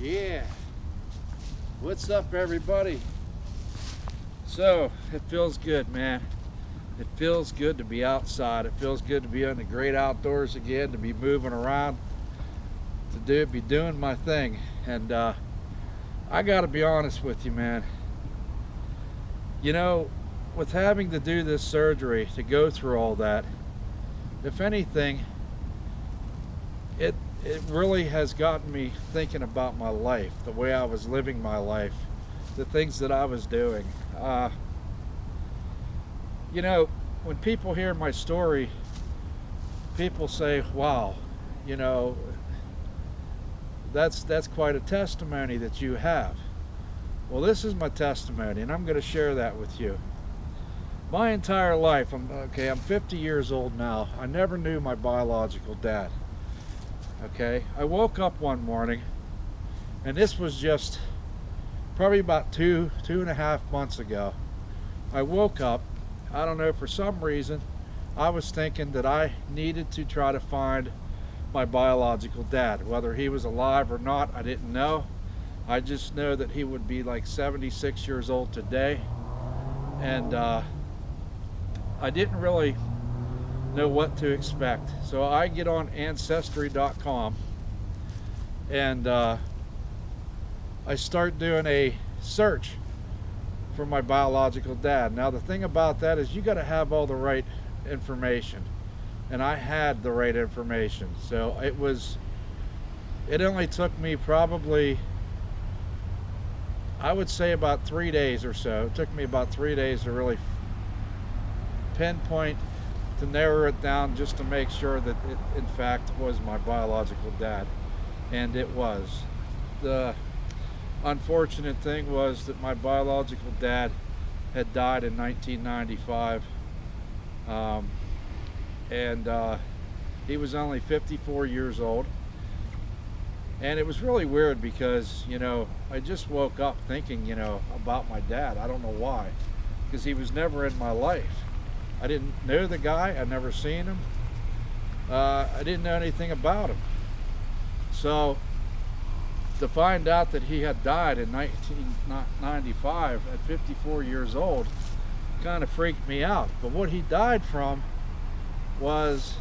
Yeah, what's up everybody? So it feels good, man. It feels good to be outside. It feels good to be in the great outdoors again, to be moving around, to be doing my thing. And I gotta be honest with you, man. You know, with having to do this surgery, to go through all that, if anything, it really has gotten me thinking about my life, the way I was living my life, the things that I was doing. You know, when people hear my story, people say, wow, you know, that's quite a testimony that you have. Well, this is my testimony, and I'm going to share that with you. My entire life, I'm 50 years old now. I never knew my biological dad. Okay, I woke up one morning, and this was just probably about two and a half months ago. I woke up, I don't know, for some reason, I was thinking that I needed to try to find my biological dad. Whether he was alive or not, I didn't know. I just know that he would be like 76 years old today. And I didn't really know what to expect. So I get on Ancestry.com and I start doing a search for my biological dad. Now the thing about that is you got to have all the right information, and I had the right information. So it only took me probably, I would say, about 3 days or so. It took me about 3 days to really pinpoint, to narrow it down, just to make sure that it in fact was my biological dad. And it was. The unfortunate thing was that my biological dad had died in 1995, and he was only 54 years old. And it was really weird because, you know, I just woke up thinking, you know, about my dad. I don't know why, because he was never in my life. I didn't know the guy. I'd never seen him. I didn't know anything about him. So to find out that he had died in 1995 at 54 years old kind of freaked me out. But what he died from was,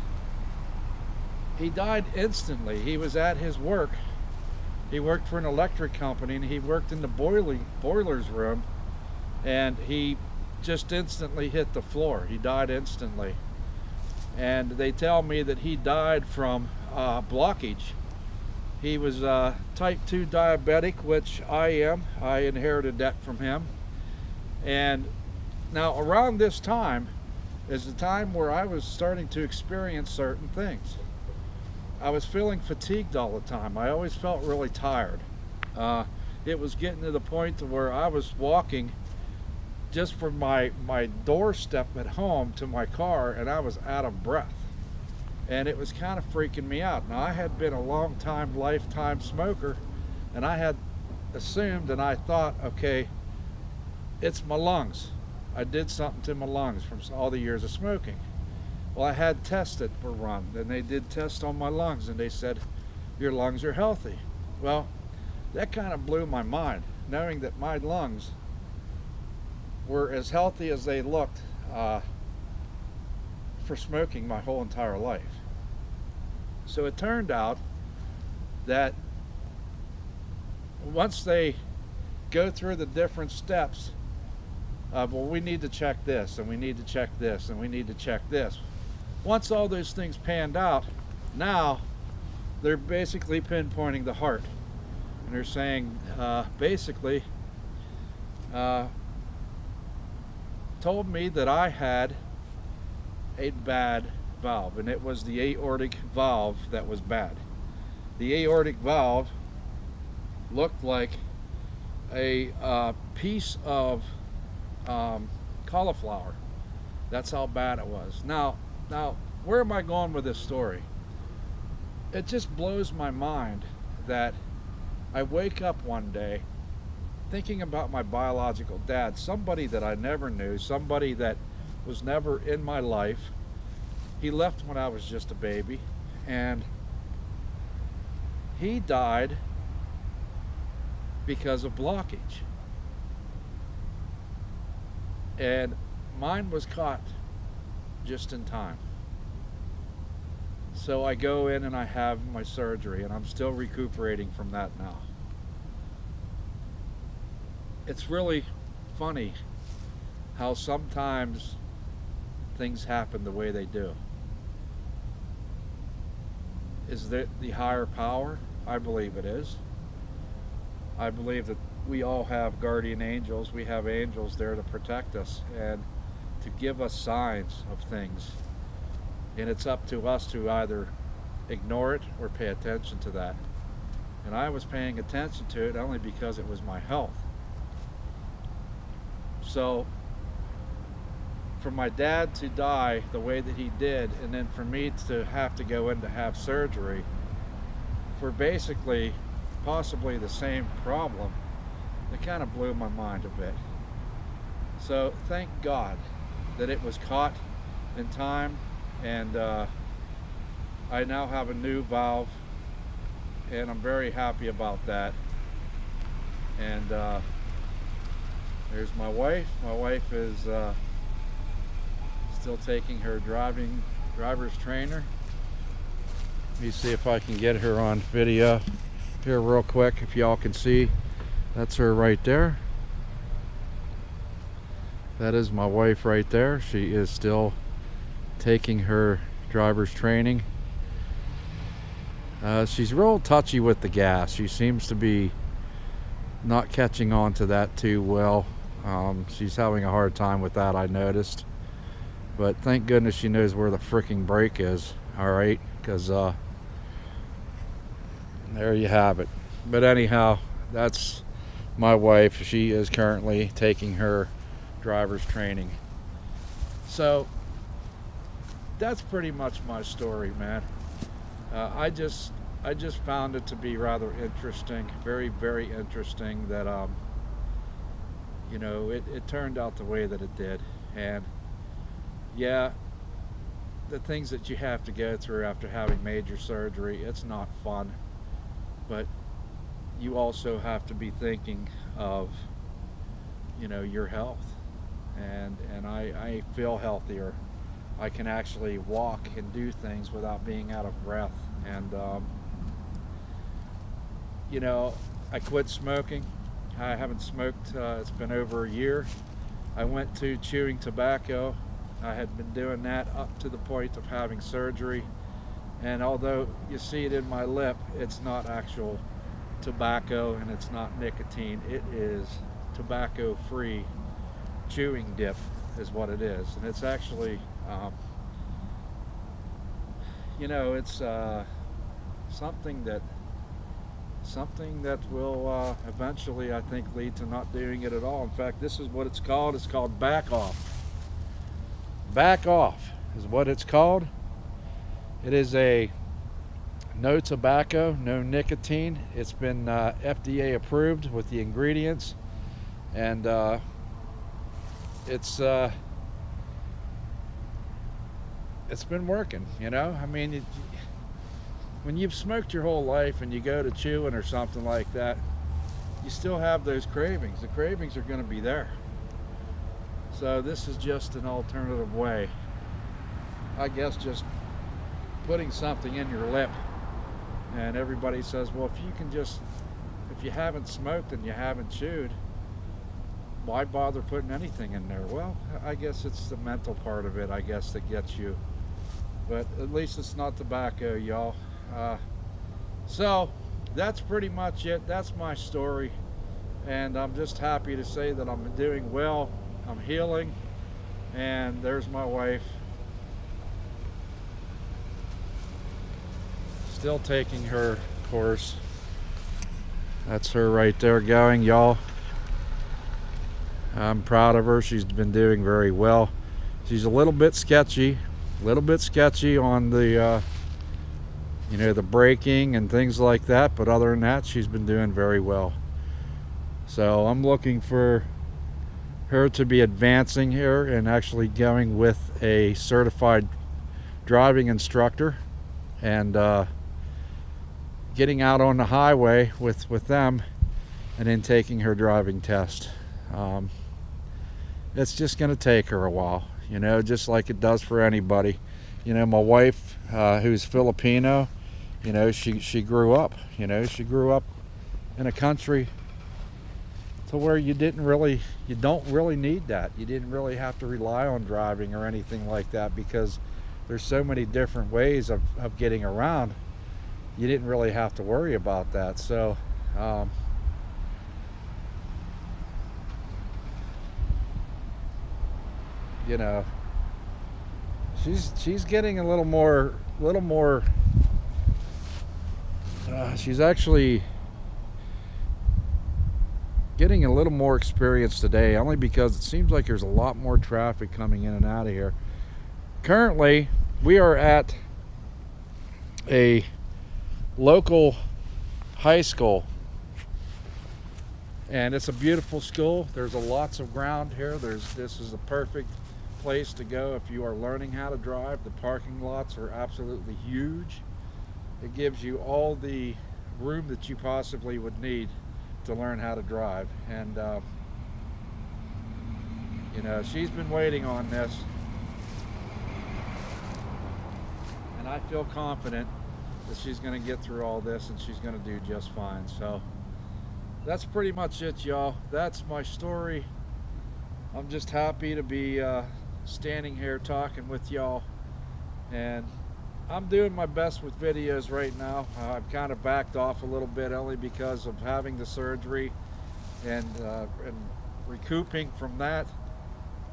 he died instantly. He was at his work. He worked for an electric company, and he worked in the boilers room, and he just instantly hit the floor. He died instantly. And they tell me that he died from blockage. He was type 2 diabetic, which I am. I inherited that from him. And now around this time is the time where I was starting to experience certain things. I was feeling fatigued all the time. I always felt really tired. It was getting to the point to where I was walking just from my doorstep at home to my car, and I was out of breath. And it was kind of freaking me out. Now, I had been a lifetime smoker, and I had assumed, and I thought, okay, it's my lungs. I did something to my lungs from all the years of smoking. Well, I had tests that were run, and they did tests on my lungs, and they said, your lungs are healthy. Well, that kind of blew my mind, knowing that my lungs were as healthy as they looked for smoking my whole entire life. So it turned out that once they go through the different steps of, well, we need to check this, and we need to check this, and we need to check this. Once all those things panned out, now they're basically pinpointing the heart. And they're saying, basically, told me that I had a bad valve, and it was the aortic valve that was bad. The aortic valve looked like a piece of cauliflower. That's how bad it was. Now, where am I going with this story? It just blows my mind that I wake up one day thinking about my biological dad, somebody that I never knew, somebody that was never in my life. He left when I was just a baby, and he died because of blockage. And mine was caught just in time. So I go in and I have my surgery, and I'm still recuperating from that now. It's really funny how sometimes things happen the way they do. Is that the higher power? I believe it is. I believe that we all have guardian angels. We have angels there to protect us and to give us signs of things. And it's up to us to either ignore it or pay attention to that. And I was paying attention to it only because it was my health. So for my dad to die the way that he did, and then for me to have to go in to have surgery for basically possibly the same problem, it kind of blew my mind a bit. So thank God that it was caught in time, and I now have a new valve, and I'm very happy about that. And there's my wife. My wife is still taking her driver's trainer. Let me see if I can get her on video here real quick, if y'all can see. That's her right there. That is my wife right there. She is still taking her driver's training. She's real touchy with the gas. She seems to be not catching on to that too well. She's having a hard time with that, I noticed. But thank goodness she knows where the freaking brake is. Alright, because there you have it. But anyhow, that's my wife. She is currently taking her driver's training. So that's pretty much my story, man. I just found it to be rather interesting, very, very interesting that you know, it turned out the way that it did. And yeah, the things that you have to go through after having major surgery, it's not fun, but you also have to be thinking of, you know, your health. And I feel healthier. I can actually walk and do things without being out of breath. And you know, I quit smoking. I haven't smoked, it's been over a year. I went to chewing tobacco. I had been doing that up to the point of having surgery. And although you see it in my lip, it's not actual tobacco and it's not nicotine. It is tobacco-free chewing dip is what it is. And it's actually, you know, it's something that will eventually, I think, lead to not doing it at all. In fact, this is what it's called. It's called Back Off. Back Off is what it's called. It is a no tobacco, no nicotine. It's been FDA approved with the ingredients, and it's been working, you know. I mean, when you've smoked your whole life and you go to chewing or something like that, you still have those cravings. The cravings are going to be there. So this is just an alternative way. I guess just putting something in your lip, and everybody says, well, if if you haven't smoked and you haven't chewed, why bother putting anything in there? Well, I guess it's the mental part of it, I guess, that gets you. But at least it's not tobacco, y'all. So that's pretty much it. That's my story. And I'm just happy to say that I'm doing well. I'm healing. And there's my wife. Still taking her course. That's her right there going, y'all. I'm proud of her. She's been doing very well. She's a little bit sketchy on the you know, the braking and things like that, but other than that, she's been doing very well. So I'm looking for her to be advancing here and actually going with a certified driving instructor and getting out on the highway with them and then taking her driving test. It's just going to take her a while, you know, just like it does for anybody. You know, my wife, who's Filipino, you know, she grew up, you know, she grew up in a country to where you don't really need that. You didn't really have to rely on driving or anything like that, because there's so many different ways of getting around. You didn't really have to worry about that. So you know, she's getting a little more she's actually getting a little more experience today, only because it seems like there's a lot more traffic coming in and out of here. Currently, we are at a local high school, and it's a beautiful school. There's lots of ground here. This is a perfect place to go if you are learning how to drive. The parking lots are absolutely huge. It gives you all the room that you possibly would need to learn how to drive. And you know, she's been waiting on this, and I feel confident that she's going to get through all this and she's going to do just fine. So that's pretty much it, y'all. That's my story. I'm just happy to be standing here talking with y'all, and I'm doing my best with videos right now. I've kind of backed off a little bit, only because of having the surgery and recouping from that.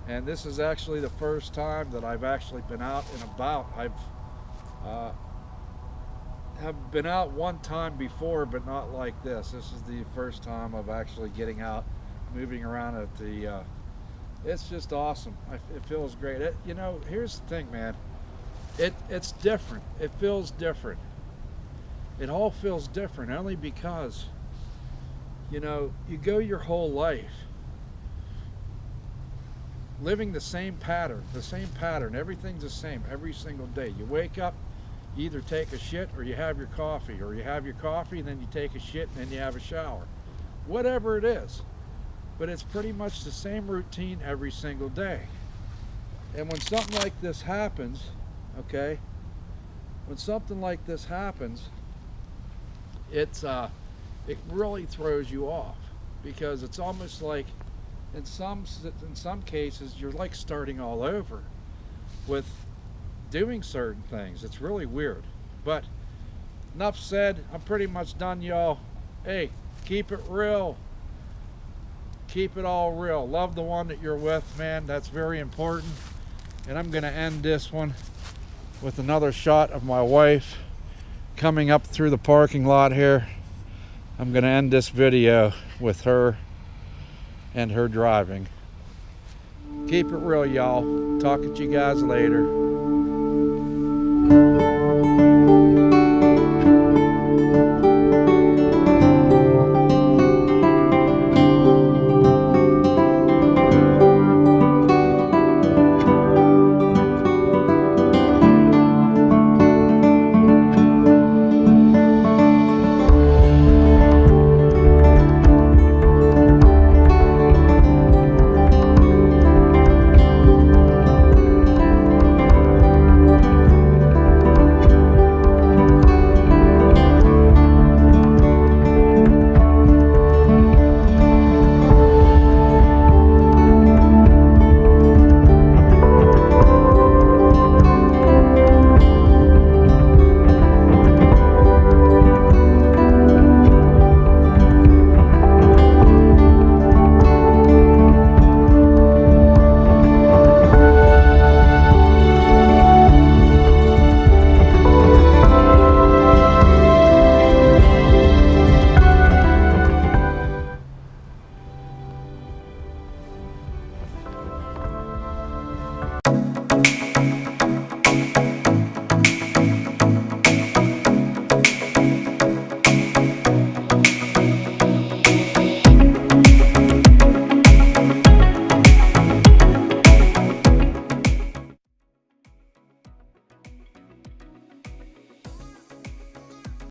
And this is actually the first time that I've actually been out and about. Have been out one time before, but not like this. This is the first time of actually getting out, moving around at the it's just awesome. It feels great. You know, here's the thing, man. It's different. It feels different. It all feels different, only because, you know, you go your whole life living the same pattern. Everything's the same every single day. You wake up, you either take a shit or you have your coffee, or you have your coffee and then you take a shit and then you have a shower. Whatever it is. But it's pretty much the same routine every single day. And when something like this happens, okay, when something like this happens, it really throws you off, because it's almost like in some cases you're like starting all over with doing certain things. It's really weird. But enough said. I'm pretty much done, y'all. Hey, keep it real. Keep it all real. Love the one that you're with, man. That's very important. And I'm going to end this one with another shot of my wife coming up through the parking lot here. I'm going to end this video with her and her driving. Keep it real, y'all. Talk to you guys later.